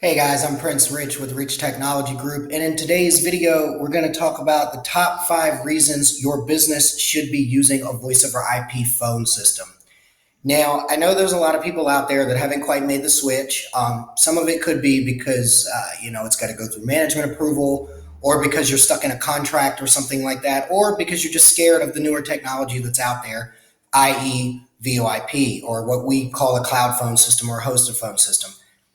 Hey guys, I'm Prince Rich with Rich Technology Group, and in today's video, we're going to talk about the top 5 reasons your business should be using a voice over IP phone system. Now, I know there's a lot of people out there that haven't quite made the switch. Some of it could be because, it's got to go through management approval, or because you're stuck in a contract or something like that, or because you're just scared of the newer technology that's out there, i.e. VOIP, or what we call a cloud phone system or a hosted phone system.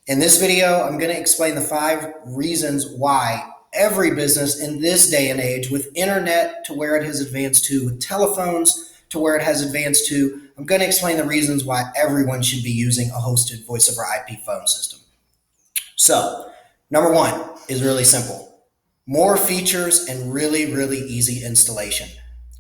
In this video, I'm going to explain the 5 reasons why every business in this day and age, with internet to where it has advanced to, with telephones to where it has advanced to, I'm going to explain the reasons why everyone should be using a hosted voice over IP phone system. So, number 1 is really simple. More features and really, really easy installation.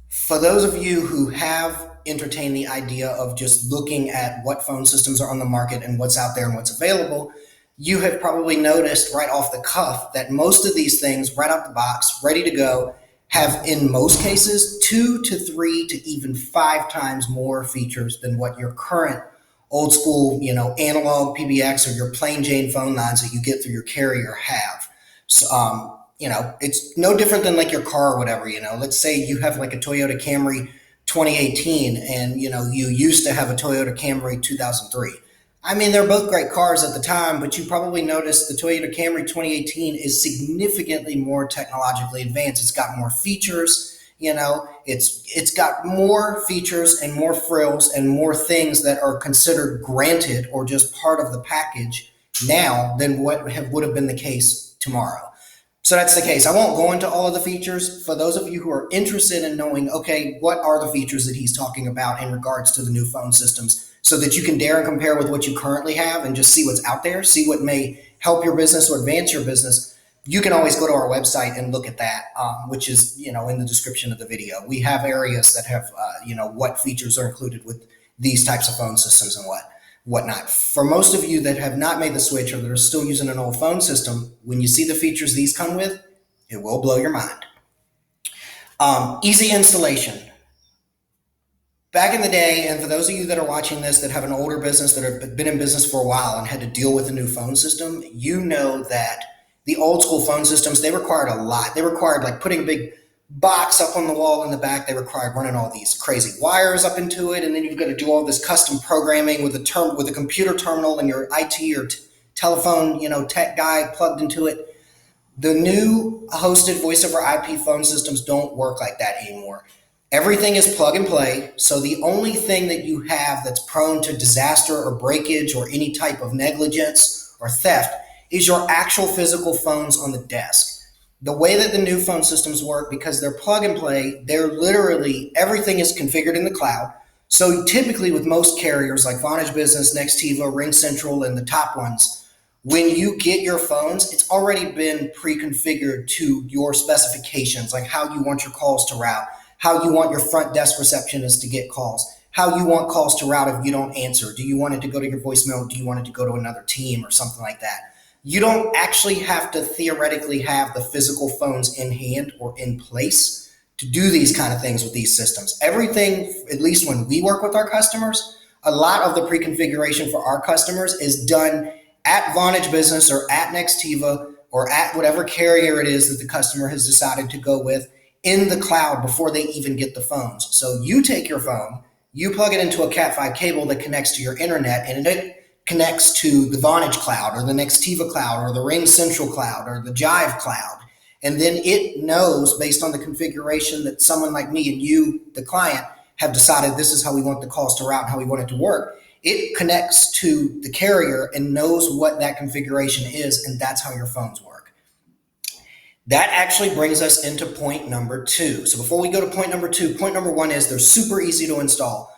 For those of you who have entertained the idea of just looking at what phone systems are on the market and what's out there and what's available, you have probably noticed right off the cuff that most of these things right out the box, ready to go, have in most cases 2 to 3 to even 5 times more features than what your current old school, analog PBX or your plain Jane phone lines that you get through your carrier have. So, it's no different than like your car or whatever. Let's say you have like a Toyota Camry 2018 and you used to have a Toyota Camry 2003. I mean, they're both great cars at the time, but you probably noticed the Toyota Camry 2018 is significantly more technologically advanced. It's got more features, it's got more features and more frills and more things that are considered granted or just part of the package now than what would have been the case tomorrow. So that's the case. I won't go into all of the features. For those of you who are interested in knowing, okay, what are the features that he's talking about in regards to the new phone systems, so that you can dare and compare with what you currently have and just see what's out there, see what may help your business or advance your business, you can always go to our website and look at that, which is, in the description of the video. We have areas that have, what features are included with these types of phone systems and whatnot. For most of you that have not made the switch or that are still using an old phone system, when you see the features these come with, it will blow your mind. Easy installation. Back in the day, and for those of you that are watching this that have an older business that have been in business for a while and had to deal with a new phone system, you know that the old school phone systems, they required a lot. They required like putting a big box up on the wall in the back. They required running all these crazy wires up into it, and then you've got to do all this custom programming with a computer terminal and your IT or telephone, tech guy plugged into it. The new hosted voice over IP phone systems don't work like that anymore. Everything is plug and play, so the only thing that you have that's prone to disaster or breakage or any type of negligence or theft is your actual physical phones on the desk. The way that the new phone systems work, because they're plug and play, they're literally, everything is configured in the cloud. So typically with most carriers like Vonage Business, Nextiva, RingCentral, and the top ones, when you get your phones, it's already been pre-configured to your specifications, like how you want your calls to route, how you want your front desk receptionist to get calls, how you want calls to route if you don't answer. Do you want it to go to your voicemail? Do you want it to go to another team or something like that? You don't actually have to theoretically have the physical phones in hand or in place to do these kind of things with these systems. Everything, at least when we work with our customers, a lot of the pre-configuration for our customers is done at Vonage Business or at Nextiva or at whatever carrier it is that the customer has decided to go with in the cloud before they even get the phones. So you take your phone, you plug it into a Cat5 cable that connects to your internet, and it connects to the Vonage cloud or the Nextiva cloud or the RingCentral cloud or the Jive cloud. And then it knows, based on the configuration that someone like me and you, the client, have decided this is how we want the calls to route and how we want it to work. It connects to the carrier and knows what that configuration is, and that's how your phones work. That actually brings us into point number 2. So before we go to point number 2, point number 1 is they're super easy to install.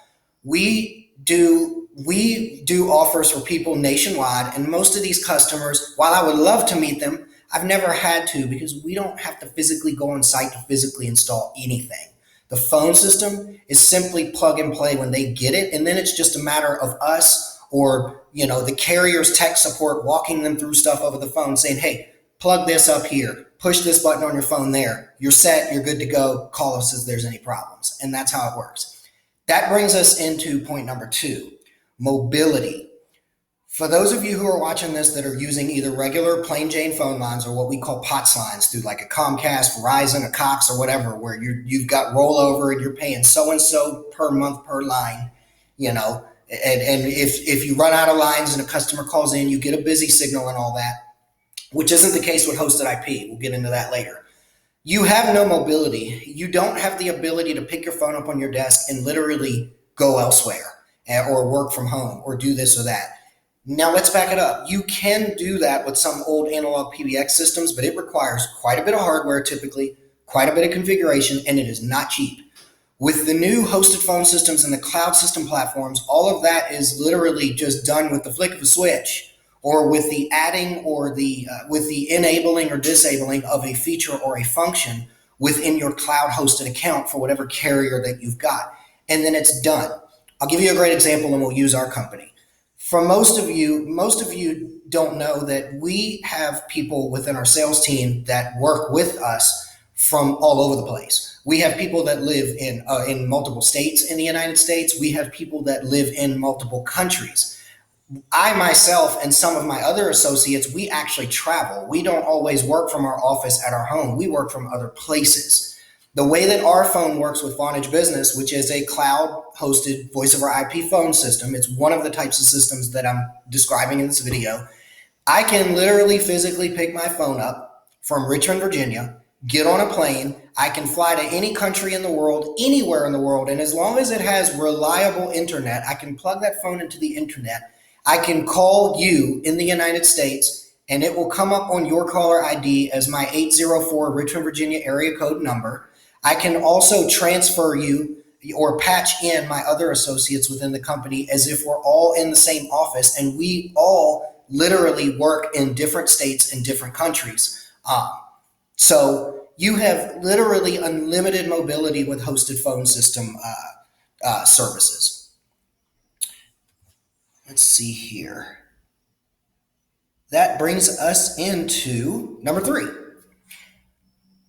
We do offers for people nationwide, and most of these customers, while I would love to meet them, I've never had to, because we don't have to physically go on site to physically install anything. The phone system is simply plug and play when they get it, and then it's just a matter of us or the carrier's tech support walking them through stuff over the phone, saying, hey, plug this up here, push this button on your phone there, you're set, you're good to go, call us if there's any problems. And that's how it works. That brings us into point number 2. Mobility. For those of you who are watching this that are using either regular plain Jane phone lines or what we call POTS lines through like a Comcast, Verizon, a Cox, or whatever, where you've got rollover and you're paying so and so per month per line, and if you run out of lines and a customer calls in, you get a busy signal and all that, which isn't the case with hosted IP. We'll get into that later. You have no mobility. You don't have the ability to pick your phone up on your desk and literally go elsewhere or work from home or do this or that. Now let's back it up. You can do that with some old analog PBX systems, but it requires quite a bit of hardware typically, quite a bit of configuration, and it is not cheap. With the new hosted phone systems and the cloud system platforms, all of that is literally just done with the flick of a switch, or with the adding or with the enabling or disabling of a feature or a function within your cloud hosted account for whatever carrier that you've got. And then it's done. I'll give you a great example and we'll use our company. For most of you don't know that we have people within our sales team that work with us from all over the place. We have people that live in multiple states in the United States. We have people that live in multiple countries. I myself and some of my other associates, we actually travel. We don't always work from our office at our home. We work from other places. The way that our phone works with Vonage Business, which is a cloud-hosted voice-over IP phone system, it's one of the types of systems that I'm describing in this video. I can literally physically pick my phone up from Richmond, Virginia, get on a plane. I can fly to any country in the world, anywhere in the world, and as long as it has reliable internet, I can plug that phone into the internet. I can call you in the United States, and it will come up on your caller ID as my 804 Richmond, Virginia area code number. I can also transfer you or patch in my other associates within the company as if we're all in the same office, and we all literally work in different states and different countries. So you have literally unlimited mobility with hosted phone system services. Let's see here. That brings us into number 3.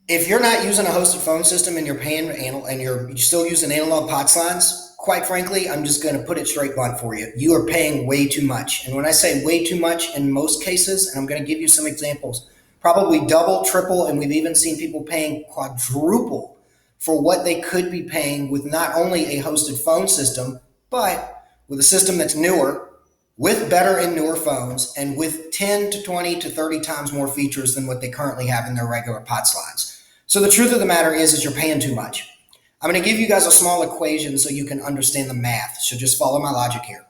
If you're not using a hosted phone system and you're paying and you're still using analog POTS lines, quite frankly, I'm just going to put it straight blunt for you. You are paying way too much. And when I say way too much, in most cases, and I'm going to give you some examples, probably double, triple, and we've even seen people paying quadruple for what they could be paying with not only a hosted phone system, but with a system that's newer, with better and newer phones, and with 10 to 20 to 30 times more features than what they currently have in their regular POTS lines. So the truth of the matter is you're paying too much. I'm going to give you guys a small equation so you can understand the math. So just follow my logic here.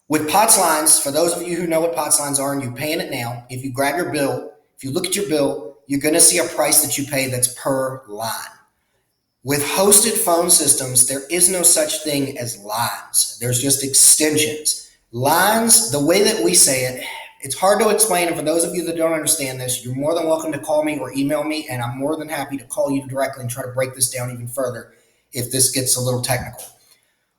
With POTS lines, for those of you who know what POTS lines are and you're paying it now, if you grab your bill, if you look at your bill, you're going to see a price that you pay that's per line. With hosted phone systems, there is no such thing as lines. There's just extensions. Lines, the way that we say it, it's hard to explain, and for those of you that don't understand this, you're more than welcome to call me or email me, and I'm more than happy to call you directly and try to break this down even further if this gets a little technical.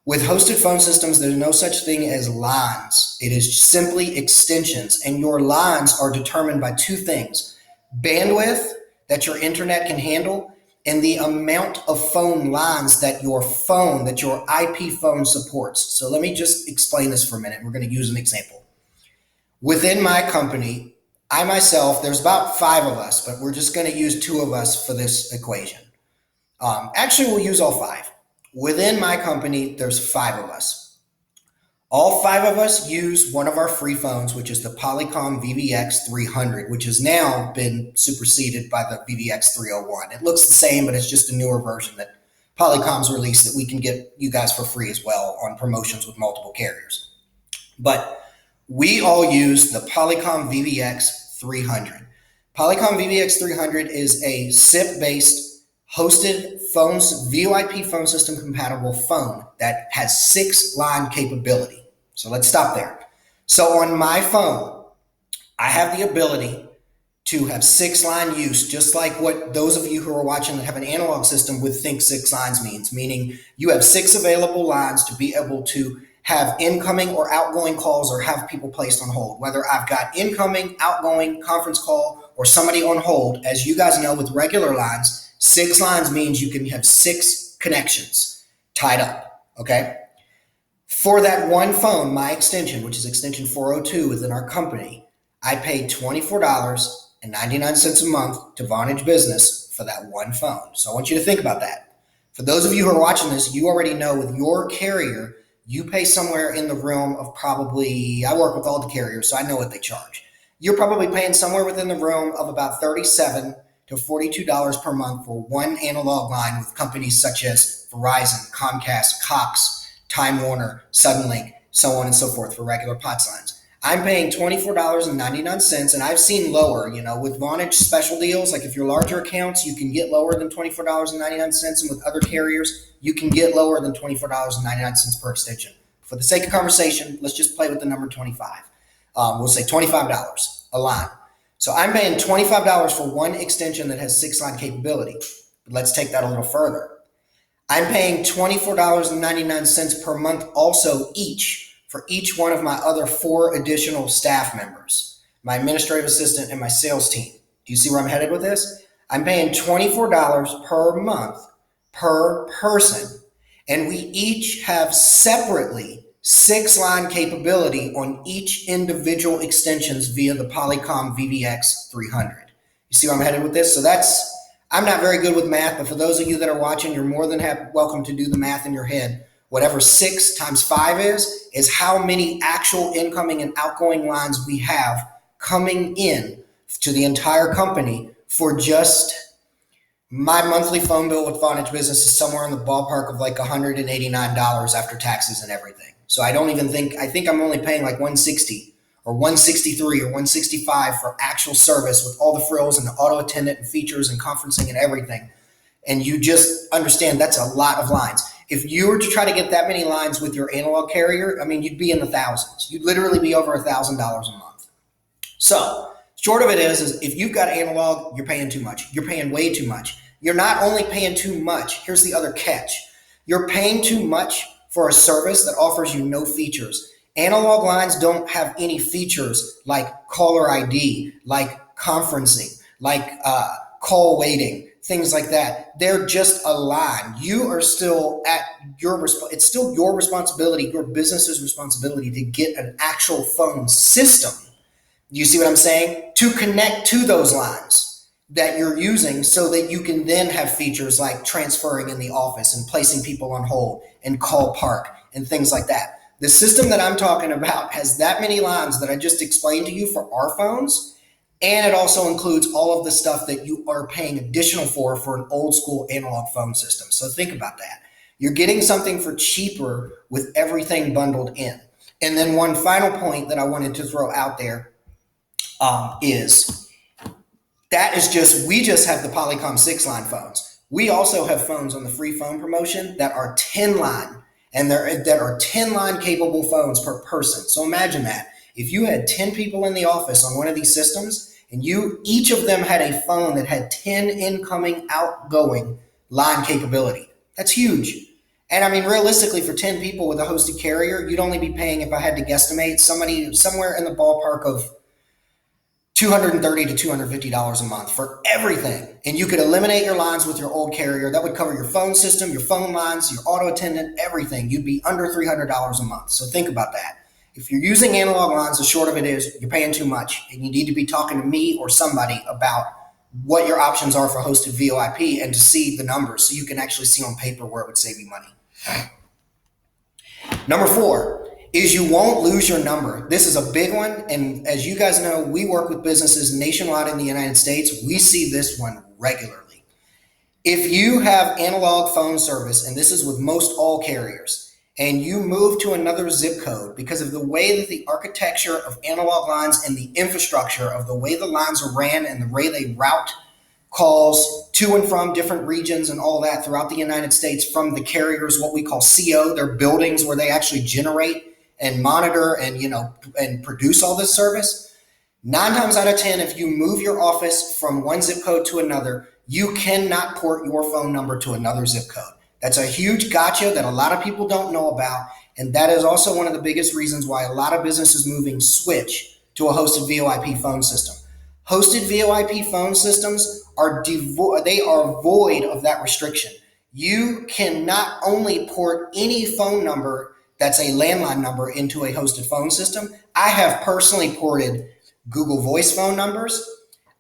With hosted phone systems, there's no such thing as lines. It is simply extensions, and your lines are determined by 2 things: bandwidth that your internet can handle, and the amount of phone lines that your IP phone supports. So let me just explain this for a minute. We're going to use an example. Within my company, I myself, there's about 5 of us, but we're just going to use 2 of us for this equation. Actually, we'll use all 5. Within my company, there's 5 of us. All 5 of us use one of our free phones, which is the Polycom VVX 300, which has now been superseded by the VVX 301. It looks the same, but it's just a newer version that Polycom's released that we can get you guys for free as well on promotions with multiple carriers. But we all use the Polycom VVX 300. Polycom VVX 300 is a SIP-based hosted phones, VOIP phone system compatible phone that has 6-line capability. So let's stop there. So on my phone, I have the ability to have 6-line use, just like what those of you who are watching that have an analog system would think 6 lines means, meaning you have 6 available lines to be able to have incoming or outgoing calls or have people placed on hold. Whether I've got incoming, outgoing, conference call, or somebody on hold, as you guys know with regular lines, 6 lines means you can have 6 connections tied up, okay? For that one phone, my extension, which is extension 402 within our company, I paid $24.99 a month to Vonage Business for that one phone. So I want you to think about that. For those of you who are watching this, you already know with your carrier, you pay somewhere in the realm of probably, I work with all the carriers, so I know what they charge. You're probably paying somewhere within the realm of about $37 to $42 per month for one analog line with companies such as Verizon, Comcast, Cox, Time Warner, Suddenlink, so on and so forth for regular POTS lines. I'm paying $24.99, and I've seen lower, with Vonage special deals. Like if you're larger accounts, you can get lower than $24.99, and with other carriers, you can get lower than $24.99 per extension. For the sake of conversation, let's just play with the number 25. We'll say $25 a line. So I'm paying $25 for one extension that has 6-line capability. But let's take that a little further. I'm paying $24.99 per month also for each one of my other 4 additional staff members, my administrative assistant and my sales team. Do you see where I'm headed with this? I'm paying $24 per month per person, and we each have separately 6-line capability on each individual extensions via the Polycom VVX 300. You see where I'm headed with this? So I'm not very good with math, but for those of you that are watching, you're more than welcome to do the math in your head. Whatever 6 times 5 is how many actual incoming and outgoing lines we have coming in to the entire company for just my monthly phone bill with Vonage Business is somewhere in the ballpark of like $189 after taxes and everything. So I think I'm only paying like $160 or $163 or $165 for actual service with all the frills and the auto attendant and features and conferencing and everything. And you just understand that's a lot of lines. If you were to try to get that many lines with your analog carrier, you'd be in the thousands. You'd literally be over $1,000 a month. So short of it is if you've got analog, you're paying too much. You're paying way too much. You're not only paying too much. Here's the other catch. You're paying too much for a service that offers you no features. Analog lines don't have any features like caller ID, like conferencing, like call waiting, things like that. They're just a line. You are still it's still your responsibility, your business's responsibility to get an actual phone system. You see what I'm saying? To connect to those lines that you're using so that you can then have features like transferring in the office and placing people on hold and call park and things like that. The system that I'm talking about has that many lines that I just explained to you for our phones, and it also includes all of the stuff that you are paying additional for an old school analog phone system. So think about that. You're getting something for cheaper with everything bundled in. And then one final point that I wanted to throw out there is we just have the Polycom 6-line phones. We also have phones on the free phone promotion that are 10-line. And that are 10-line capable phones per person. So imagine that. If you had 10 people in the office on one of these systems, and each of them had a phone that had 10 incoming, outgoing line capability, that's huge. And realistically, for 10 people with a hosted carrier, you'd only be paying, if I had to guesstimate, somewhere in the ballpark of $230 to $250 a month for everything. And you could eliminate your lines with your old carrier. That would cover your phone system, your phone lines, your auto attendant, everything. You'd be under $300 a month. So think about that. If you're using analog lines, the short of it is you're paying too much, and you need to be talking to me or somebody about what your options are for hosted VOIP and to see the numbers so you can actually see on paper where it would save you money. Number 4 is you won't lose your number. This is a big one, and as you guys know, we work with businesses nationwide in the United States. We see this one regularly. If you have analog phone service, and this is with most all carriers, and you move to another zip code because of the way that the architecture of analog lines and the infrastructure of the way the lines are ran and the way they route calls to and from different regions and all that throughout the United States from the carriers, what we call CO, their buildings where they actually generate and monitor and produce all this service. 9 times out of 10, if you move your office from one zip code to another, you cannot port your phone number to another zip code. That's a huge gotcha that a lot of people don't know about. And that is also one of the biggest reasons why a lot of businesses moving switch to a hosted VoIP phone system. Hosted VoIP phone systems are void of that restriction. You can not only port any phone number that's a landline number into a hosted phone system. I have personally ported Google Voice phone numbers.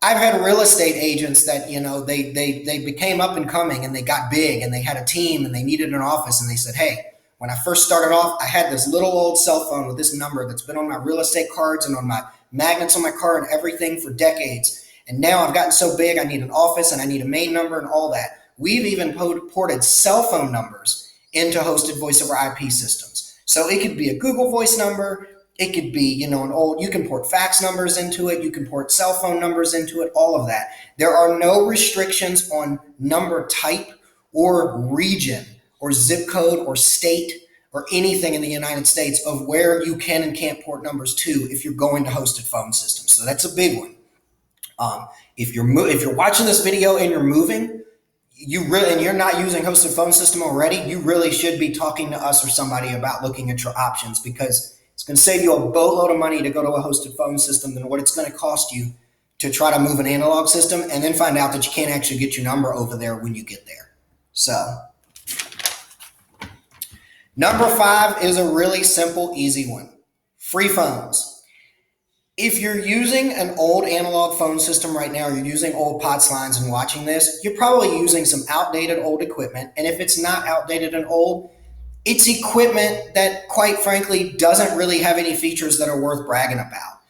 I've had real estate agents that, they became up and coming and they got big and they had a team and they needed an office, and they said, hey, when I first started off, I had this little old cell phone with this number that's been on my real estate cards and on my magnets on my car and everything for decades. And now I've gotten so big, I need an office and I need a main number and all that. We've even ported cell phone numbers into hosted voice over IP systems. So it could be a Google Voice number. It could be, you can port fax numbers into it. You can port cell phone numbers into it, all of that. There are no restrictions on number type or region or zip code or state or anything in the United States of where you can and can't port numbers to if you're going to hosted phone systems. So that's a big one. If you're watching this video and you're moving, and you're not using hosted phone system already, you really should be talking to us or somebody about looking at your options, because it's going to save you a boatload of money to go to a hosted phone system than what it's going to cost you to try to move an analog system and then find out that you can't actually get your number over there when you get there. So, number 5 is a really simple, easy one. Free phones. If you're using an old analog phone system right now, or you're using old POTS lines and watching this, you're probably using some outdated old equipment. And if it's not outdated and old, it's equipment that, quite frankly, doesn't really have any features that are worth bragging about.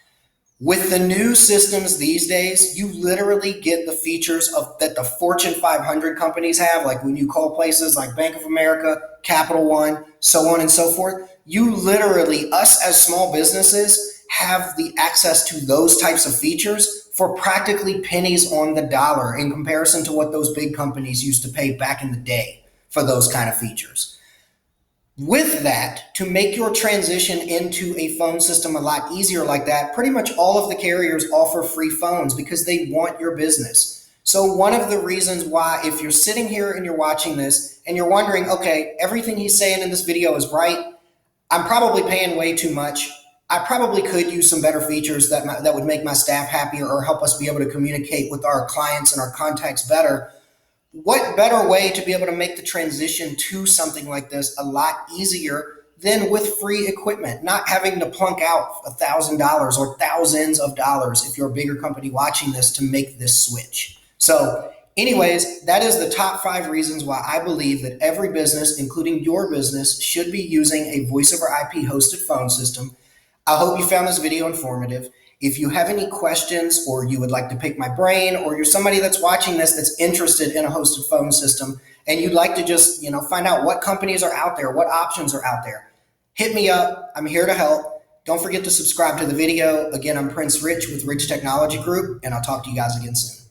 With the new systems these days, you literally get the features that the Fortune 500 companies have, like when you call places like Bank of America, Capital One, so on and so forth. You literally, us as small businesses, have the access to those types of features for practically pennies on the dollar in comparison to what those big companies used to pay back in the day for those kind of features. With that, to make your transition into a phone system a lot easier like that, pretty much all of the carriers offer free phones because they want your business. So one of the reasons why, if you're sitting here and you're watching this and you're wondering, okay, everything he's saying in this video is right, I'm probably paying way too much. I probably could use some better features that would make my staff happier or help us be able to communicate with our clients and our contacts better. What better way to be able to make the transition to something like this a lot easier than with free equipment, not having to plunk out $1,000 or thousands of dollars if you're a bigger company watching this to make this switch. So anyways, that is the top 5 reasons why I believe that every business, including your business, should be using a voice over IP hosted phone system. I hope you found this video informative. If you have any questions, or you would like to pick my brain, or you're somebody that's watching this that's interested in a hosted phone system and you'd like to just, find out what companies are out there, what options are out there, hit me up. I'm here to help. Don't forget to subscribe to the video. Again, I'm Prince Rich with Rich Technology Group, and I'll talk to you guys again soon.